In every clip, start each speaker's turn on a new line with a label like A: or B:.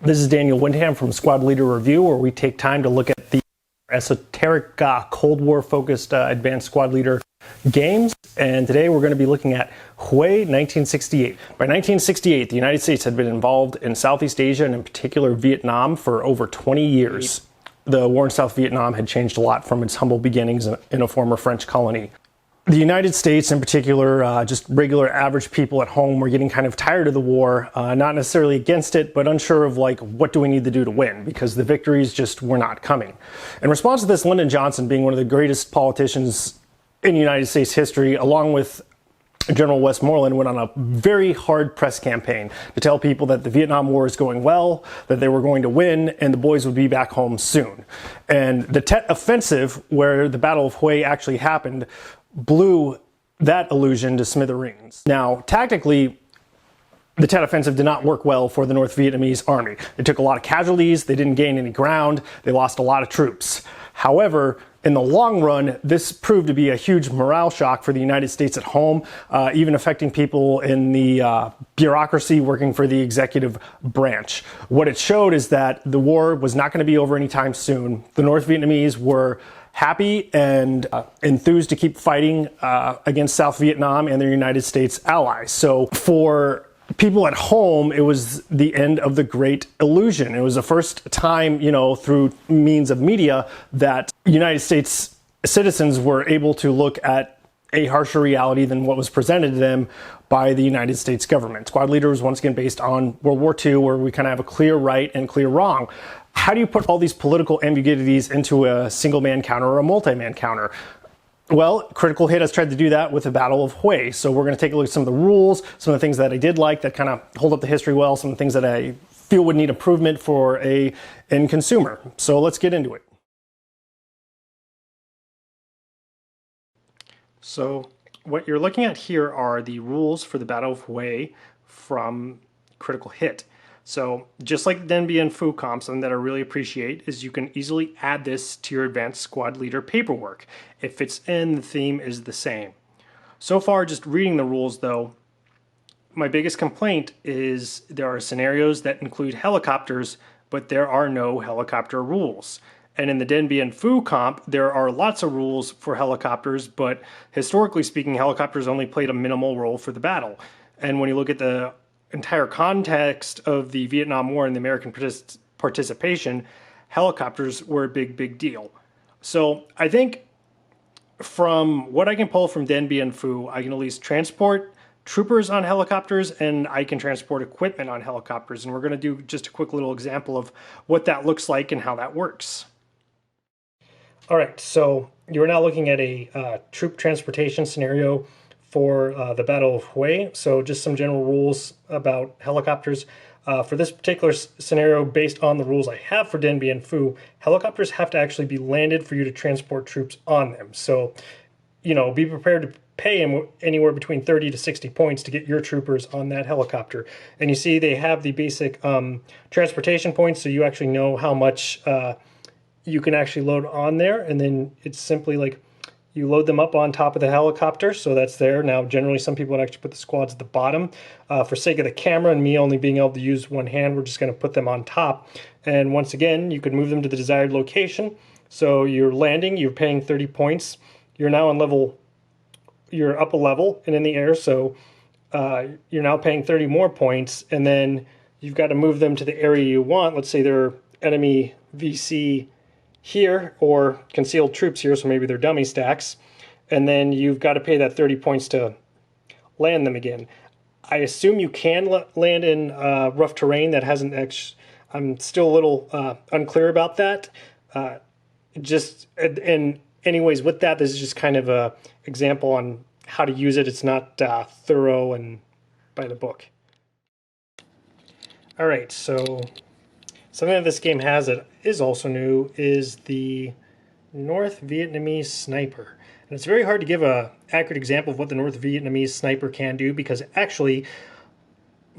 A: This is Daniel Windham from Squad Leader Review, where we take time to look at the esoteric Cold War focused advanced squad leader games. And today we're going to be looking at Hue 1968. By 1968, the United States had been involved in Southeast Asia and in particular Vietnam for over 20 years. The war in South Vietnam had changed a lot from its humble beginnings in a former French colony. The United States in particular, just regular average people at home, were getting kind of tired of the war, not necessarily against it, but unsure of what do we need to do to win, because the victories just were not coming. In response to this, Lyndon Johnson, being one of the greatest politicians in United States history, along with General Westmoreland, went on a very hard press campaign to tell people that the Vietnam War is going well, that they were going to win, and the boys would be back home soon. And the Tet Offensive, where the Battle of Hue actually happened, blew that illusion to smithereens. Now, tactically, the Tet Offensive did not work well for the North Vietnamese army. They took a lot of casualties, they didn't gain any ground, they lost a lot of troops. However, in the long run, this proved to be a huge morale shock for the United States at home, even affecting people in the bureaucracy working for the executive branch. What it showed is that the war was not going to be over anytime soon. The North Vietnamese were happy and enthused to keep fighting against South Vietnam and their United States allies. So for people at home, it was the end of the Great Illusion. It was the first time, through means of media, that United States citizens were able to look at a harsher reality than what was presented to them by the United States government. Squad Leader was once again based on World War II, where we kind of have a clear right and clear wrong. How do you put all these political ambiguities into a single-man counter or a multi-man counter? Well, Critical Hit has tried to do that with the Battle of Hue. So we're going to take a look at some of the rules, some of the things that I did like that kind of hold up the history well, some of the things that I feel would need improvement for a end consumer. So let's get into it. So what you're looking at here are the rules for the Battle of Hue from Critical Hit. So just like the Dien Bien Phu comp, something that I really appreciate is you can easily add this to your advanced squad leader paperwork. It fits in, the theme is the same. So far, just reading the rules though, my biggest complaint is there are scenarios that include helicopters, but there are no helicopter rules. And in the Dien Bien Phu comp, there are lots of rules for helicopters, but historically speaking, helicopters only played a minimal role for the battle. And when you look at the entire context of the Vietnam War and the American participation, helicopters were a big deal. So I think from what I can pull from Dien Bien Phu, I can at least transport troopers on helicopters and I can transport equipment on helicopters. And we're going to do just a quick little example of what that looks like and how that works. All right, so you're now looking at a troop transportation scenario for the Battle of Hue. So just some general rules about helicopters. For this particular scenario, based on the rules I have for Dien Bien Phu, helicopters have to actually be landed for you to transport troops on them. So, be prepared to pay anywhere between 30 to 60 points to get your troopers on that helicopter. And you see they have the basic transportation points, so you actually know how much you can actually load on there. And then it's simply like you load them up on top of the helicopter, so that's there. Now, generally, some people would actually put the squads at the bottom. For sake of the camera and me only being able to use one hand, we're just going to put them on top. And once again, you can move them to the desired location. So you're landing, you're paying 30 points. You're now on level, you're up a level and in the air, so you're now paying 30 more points. And then you've got to move them to the area you want. Let's say they're enemy VC here or concealed troops here, so maybe they're dummy stacks, and then you've got to pay that 30 points to land them again. I assume you can land in rough terrain. That hasn't actually, I'm still a little unclear about that. And anyways, with that, this is just kind of a example on how to use it. It's not thorough and by the book. All right, so something that this game has that is also new is the North Vietnamese sniper. And it's very hard to give an accurate example of what the North Vietnamese sniper can do, because actually,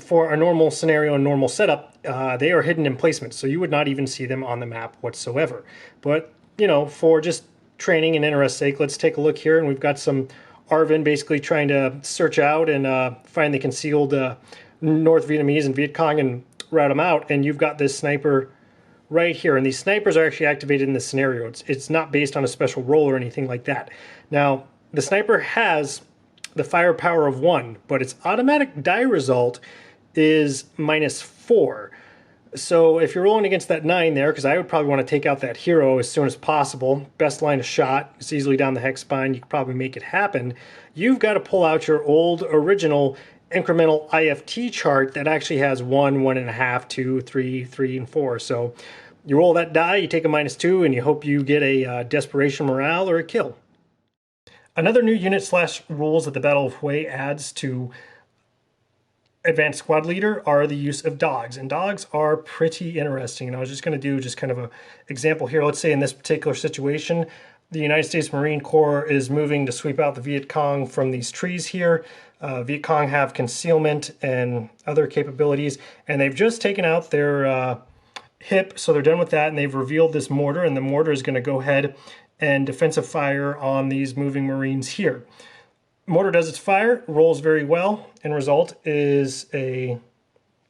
A: for a normal scenario and normal setup, they are hidden in placement, so you would not even see them on the map whatsoever. But, for just training and interest's sake, let's take a look here, and we've got some Arvin basically trying to search out and find the concealed North Vietnamese and Viet Cong, and route them out, and you've got this sniper right here. And these snipers are actually activated in this scenario. It's not based on a special role or anything like that. Now, the sniper has the firepower of 1, but its automatic die result is -4. So if you're rolling against that 9 there, because I would probably want to take out that hero as soon as possible, best line of shot, it's easily down the hex spine, you could probably make it happen, you've got to pull out your old original incremental IFT chart that actually has 1, 1.5, 2, 3, 3, and 4. So you roll that die, you take a -2, and you hope you get a desperation morale or a kill. Another new unit / rules that the Battle of Hue adds to Advanced Squad Leader are the use of dogs, and dogs are pretty interesting. And I was just going to do just kind of an example here. Let's say in this particular situation, the United States Marine Corps is moving to sweep out the Viet Cong from these trees here. Viet Cong have concealment and other capabilities, and they've just taken out their hip, so they're done with that, and they've revealed this mortar, and the mortar is going to go ahead and defensive fire on these moving Marines here. Mortar does its fire, rolls very well, and result is a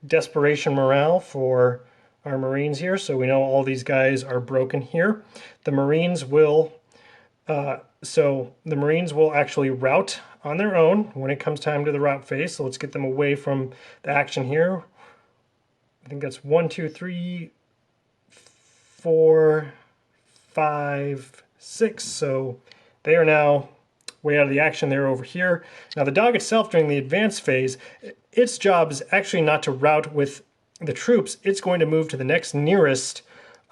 A: desperation morale for our Marines here. So we know all these guys are broken here. The Marines will actually rout on their own when it comes time to the rout phase. So let's get them away from the action here. I think that's 1, 2, 3, 4, 5, 6. So they are now way out of the action. They're over here. Now the dog itself during the advance phase, its job is actually not to rout with the troops. It's going to move to the next nearest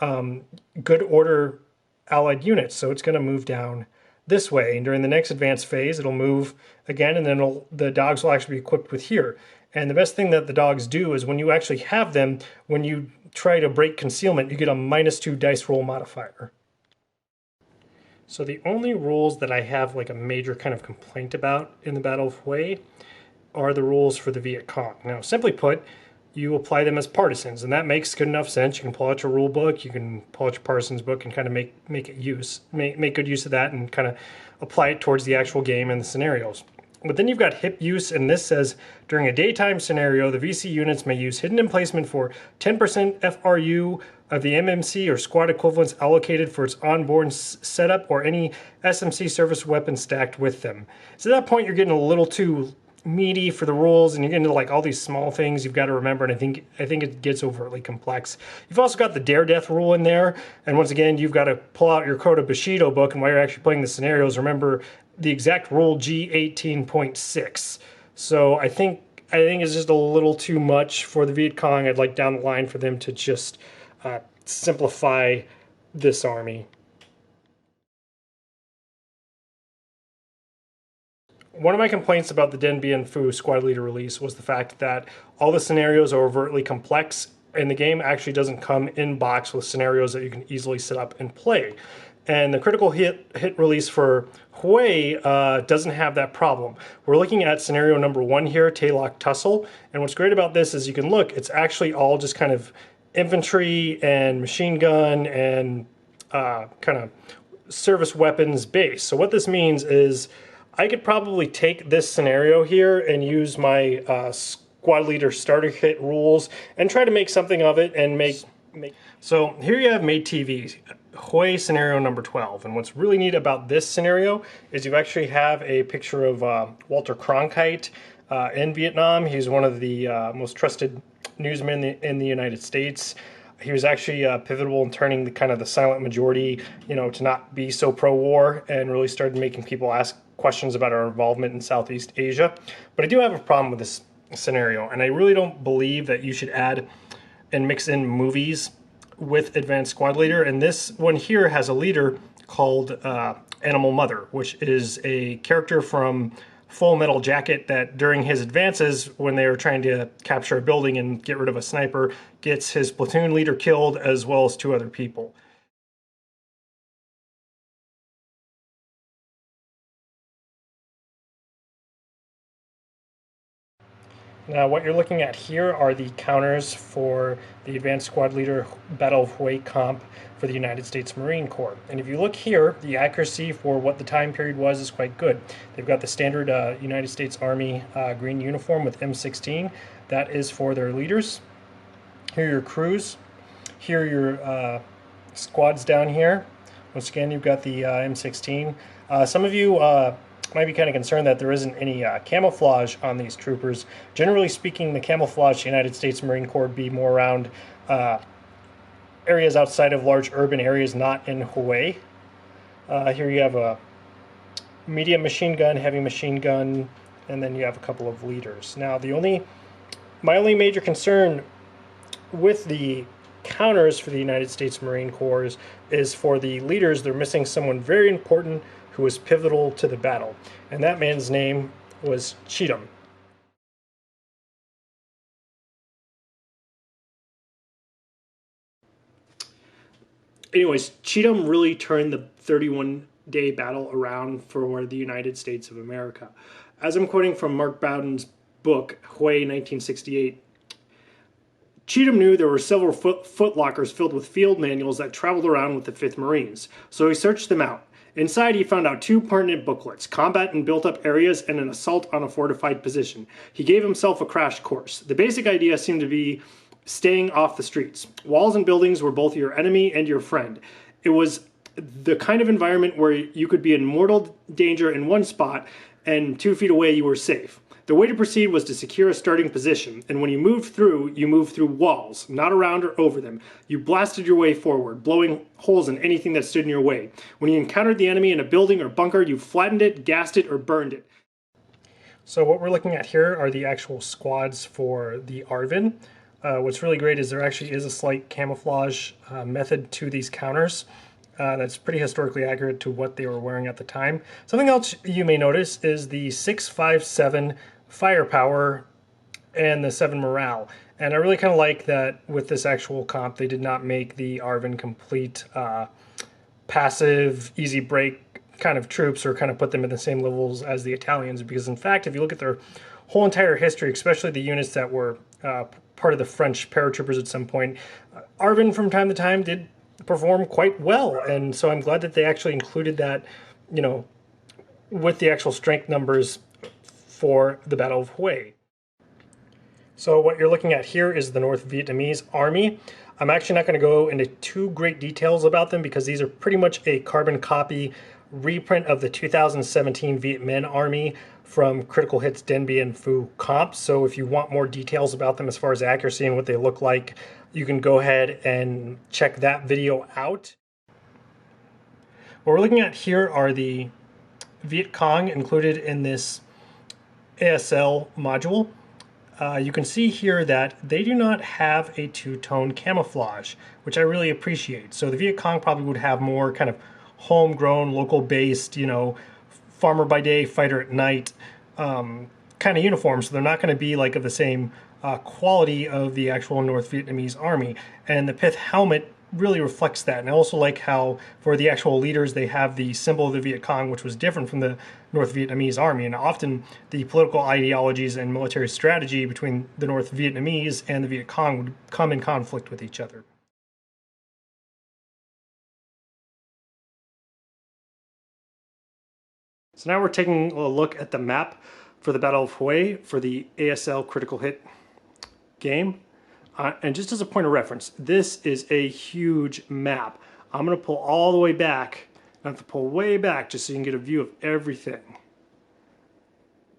A: good order allied unit. So it's going to move down this way. And during the next advance phase, it'll move again, and then the dogs will actually be equipped with here. And the best thing that the dogs do is when you actually have them, when you try to break concealment, you get a -2 dice roll modifier. So the only rules that I have like a major kind of complaint about in the Battle of Hue are the rules for the Viet Cong. Now, simply put, you apply them as partisans, and that makes good enough sense. You can pull out your rule book, you can pull out your partisans book, and kind of make good use of that and kind of apply it towards the actual game and the scenarios. But then you've got hip use, and this says, during a daytime scenario, the VC units may use hidden emplacement for 10% FRU of the MMC or squad equivalents allocated for its onboard setup or any SMC service weapon stacked with them. So at that point, you're getting a little too meaty for the rules, and you're getting into like all these small things you've got to remember, and I think it gets overtly complex. You've also got the dare death rule in there, and once again, you've got to pull out your Kota Bushido book, and while you're actually playing the scenarios, remember the exact rule G18.6. So I think it's just a little too much for the Viet Cong. I'd like down the line for them to just simplify this army. One of my complaints about the Dien Bien Phu Squad Leader release was the fact that all the scenarios are overtly complex, and the game actually doesn't come in box with scenarios that you can easily set up and play. And the critical hit release for Hue doesn't have that problem. We're looking at scenario number 1 here, Taylock Tussle, and what's great about this is you can look, it's actually all just kind of infantry and machine gun and kind of service weapons base. So what this means is I could probably take this scenario here and use my squad leader starter kit rules and try to make something of it and make. So here you have made TV, Hue scenario number 12. And what's really neat about this scenario is you actually have a picture of Walter Cronkite in Vietnam. He's one of the most trusted newsmen in the United States. He was actually pivotal in turning the silent majority, to not be so pro-war, and really started making people ask questions about our involvement in Southeast Asia. But I do have a problem with this scenario, and I really don't believe that you should add and mix in movies with Advanced Squad Leader. And this one here has a leader called Animal Mother, which is a character from Full Metal Jacket that during his advances, when they are trying to capture a building and get rid of a sniper, gets his platoon leader killed as well as 2 other people. Now what you're looking at here are the counters for the Advanced Squad Leader Battle of Hue comp for the United States Marine Corps. And if you look here, the accuracy for what the time period was is quite good. They've got the standard United States Army green uniform with M16. That is for their leaders. Here are your crews. Here are your squads down here. Once again, you've got the M16. Some of you might be kind of concerned that there isn't any camouflage on these troopers. Generally speaking, the camouflage the United States Marine Corps would be more around areas outside of large urban areas, not in Hawaii. Here you have a medium machine gun, heavy machine gun, and then you have a couple of leaders. Now, my only major concern with the counters for the United States Marine Corps is for the leaders. They're missing someone very important who was pivotal to the battle, and that man's name was Cheatham. Anyways, Cheatham really turned the 31-day battle around for the United States of America. As I'm quoting from Mark Bowden's book, Hue 1968, Cheatham knew there were several footlockers filled with field manuals that traveled around with the 5th Marines, so he searched them out. Inside, he found out 2 pertinent booklets, Combat in Built-Up Areas and An Assault on a Fortified Position. He gave himself a crash course. The basic idea seemed to be staying off the streets. Walls and buildings were both your enemy and your friend. It was the kind of environment where you could be in mortal danger in one spot and 2 feet away you were safe. The way to proceed was to secure a starting position, and when you moved through walls, not around or over them. You blasted your way forward, blowing holes in anything that stood in your way. When you encountered the enemy in a building or bunker, you flattened it, gassed it, or burned it. So what we're looking at here are the actual squads for the ARVN. What's really great is there actually is a slight camouflage method to these counters. That's pretty historically accurate to what they were wearing at the time. Something else you may notice is the 657 firepower and the 7 morale. And I really kind of like that with this actual comp, they did not make the ARVN complete passive, easy break kind of troops or kind of put them in the same levels as the Italians. Because in fact, if you look at their whole entire history, especially the units that were part of the French paratroopers at some point, ARVN from time to time did perform quite well. And so I'm glad that they actually included that, you know, with the actual strength numbers for the Battle of Hue. So what you're looking at here is the North Vietnamese Army. I'm actually not going to go into too great details about them because these are pretty much a carbon copy reprint of the 2017 Viet Minh Army from Critical Hit's Dien Bien Phu comp. So if you want more details about them as far as accuracy and what they look like, you can go ahead and check that video out. What we're looking at here are the Viet Cong included in this ASL module. You can see here that they do not have a 2-tone camouflage, which I really appreciate. So the Viet Cong probably would have more kind of homegrown, local-based, you know, farmer by day, fighter at night kind of uniforms. So they're not going to be like of the same quality of the actual North Vietnamese Army. And the pith helmet really reflects that. And I also like how for the actual leaders they have the symbol of the Viet Cong, which was different from the North Vietnamese Army. And often the political ideologies and military strategy between the North Vietnamese and the Viet Cong would come in conflict with each other. So now we're taking a look at the map for the Battle of Hue for the ASL Critical Hit game. And just as a point of reference, this is a huge map. I'm going to pull all the way back. I have to pull way back just so you can get a view of everything.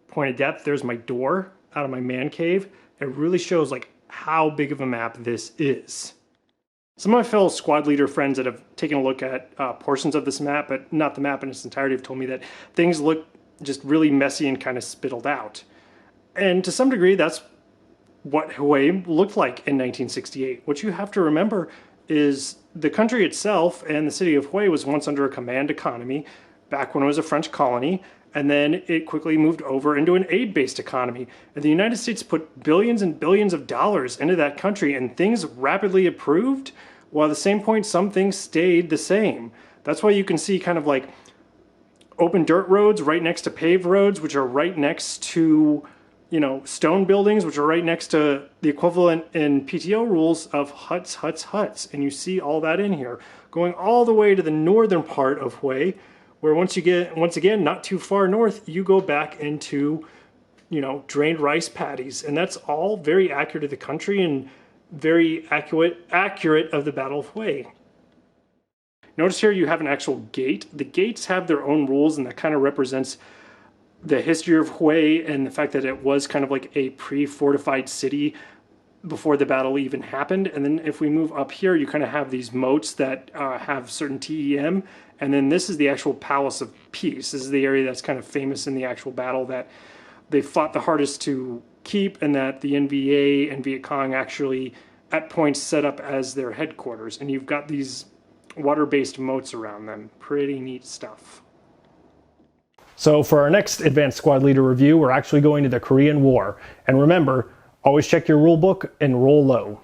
A: Point of depth, there's my door out of my man cave. It really shows like how big of a map this is. Some of my fellow squad leader friends that have taken a look at portions of this map, but not the map in its entirety, have told me that things look just really messy and kind of spittled out. And to some degree, that's what Hue looked like in 1968. What you have to remember is the country itself and the city of Hue was once under a command economy back when it was a French colony, and then it quickly moved over into an aid-based economy. And the United States put billions and billions of dollars into that country, and things rapidly improved, while at the same point some things stayed the same. That's why you can see kind of like open dirt roads right next to paved roads, which are right next to, you know, stone buildings, which are right next to the equivalent in PTO rules of huts, huts, huts. And you see all that in here, going all the way to the northern part of Hue, where once again, not too far north, you go back into, you know, drained rice paddies. And that's all very accurate to the country. And very accurate of the Battle of Hue. Notice here you have an actual gate. The gates have their own rules, and that kind of represents the history of Hue and the fact that it was kind of like a pre-fortified city before the battle even happened. And then if we move up here, you kind of have these moats that have certain TEM. And then this is the actual Palace of Peace. This is the area that's kind of famous in the actual battle that they fought the hardest to keep, and that the NVA and Viet Cong actually at points set up as their headquarters. And you've got these water-based moats around them. Pretty neat stuff. So for our next Advanced Squad Leader review, we're actually going to the Korean War. And remember, always check your rule book and roll low.